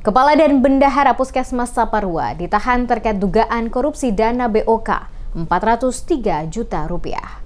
Kepala dan Bendahara Puskesmas Saparua ditahan terkait dugaan korupsi dana BOK 403 juta rupiah.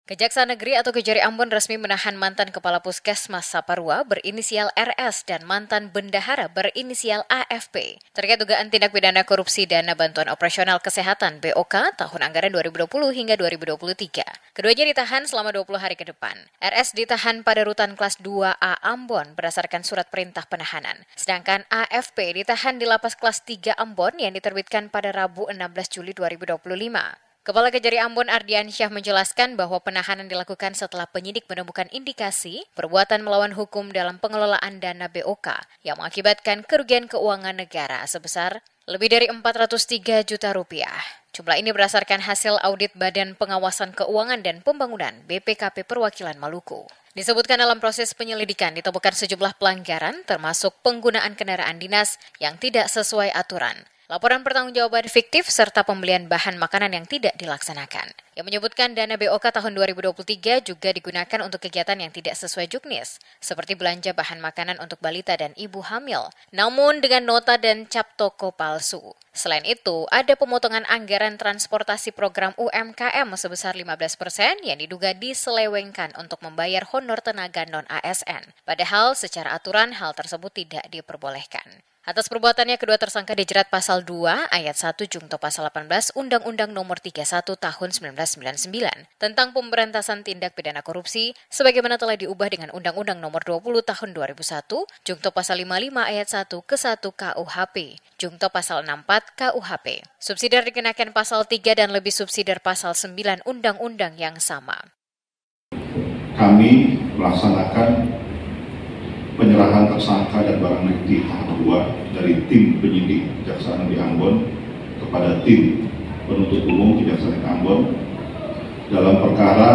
Kejaksaan Negeri atau Kejari Ambon resmi menahan mantan Kepala Puskesmas Saparua berinisial RS dan mantan Bendahara berinisial AFP terkait dugaan tindak pidana korupsi dana bantuan operasional kesehatan BOK tahun anggaran 2020 hingga 2023. Keduanya ditahan selama 20 hari ke depan. RS ditahan pada rutan kelas 2A Ambon berdasarkan surat perintah penahanan. Sedangkan AFP ditahan di lapas kelas 3 Ambon yang diterbitkan pada Rabu 16 Juli 2025. Kepala Kejari Ambon Ardiansyah menjelaskan bahwa penahanan dilakukan setelah penyidik menemukan indikasi perbuatan melawan hukum dalam pengelolaan dana BOK yang mengakibatkan kerugian keuangan negara sebesar lebih dari 403 juta rupiah. Jumlah ini berdasarkan hasil audit Badan Pengawasan Keuangan dan Pembangunan BPKP Perwakilan Maluku. Disebutkan dalam proses penyelidikan ditemukan sejumlah pelanggaran termasuk penggunaan kendaraan dinas yang tidak sesuai aturan, laporan pertanggungjawaban fiktif, serta pembelian bahan makanan yang tidak dilaksanakan. Yang menyebutkan dana BOK tahun 2023 juga digunakan untuk kegiatan yang tidak sesuai juknis, seperti belanja bahan makanan untuk balita dan ibu hamil, namun dengan nota dan cap toko palsu. Selain itu, ada pemotongan anggaran transportasi program UMKM sebesar 15% yang diduga diselewengkan untuk membayar honor tenaga non-ASN. Padahal secara aturan hal tersebut tidak diperbolehkan. Atas perbuatannya, kedua tersangka dijerat pasal 2 ayat 1 Jungto pasal 18 Undang-Undang Nomor 31 Tahun 1999 tentang pemberantasan tindak pidana korupsi sebagaimana telah diubah dengan Undang-Undang Nomor 20 Tahun 2001 Jungto pasal 55 ayat 1 ke 1 KUHP, Jungto pasal 64 KUHP. Subsidiar dikenakan pasal 3 dan lebih subsidiar pasal 9 Undang-Undang yang sama. Kami melaksanakan penyerahan tersangka dan barang bukti tahap 2 dari tim penyidik Kejaksaan Negeri Ambon kepada tim penuntut umum Kejaksaan Negeri Ambon dalam perkara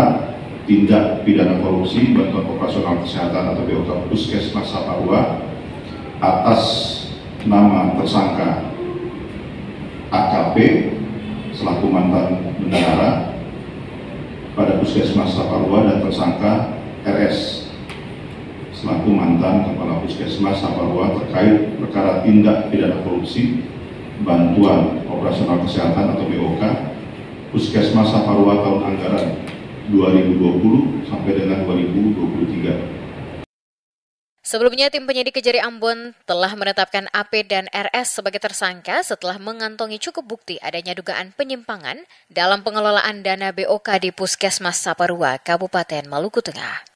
tindak pidana korupsi bantuan operasional kesehatan atau BOK Puskesmas Saparua atas nama tersangka AKP selaku mantan bendahara pada Puskesmas Saparua dan tersangka RS selaku mantan Kepala Puskesmas Saparua terkait perkara tindak pidana korupsi bantuan operasional kesehatan atau BOK Puskesmas Saparua tahun anggaran 2020 sampai dengan 2023. Sebelumnya, tim penyidik Kejari Ambon telah menetapkan AP dan RS sebagai tersangka setelah mengantongi cukup bukti adanya dugaan penyimpangan dalam pengelolaan dana BOK di Puskesmas Saparua, Kabupaten Maluku Tengah.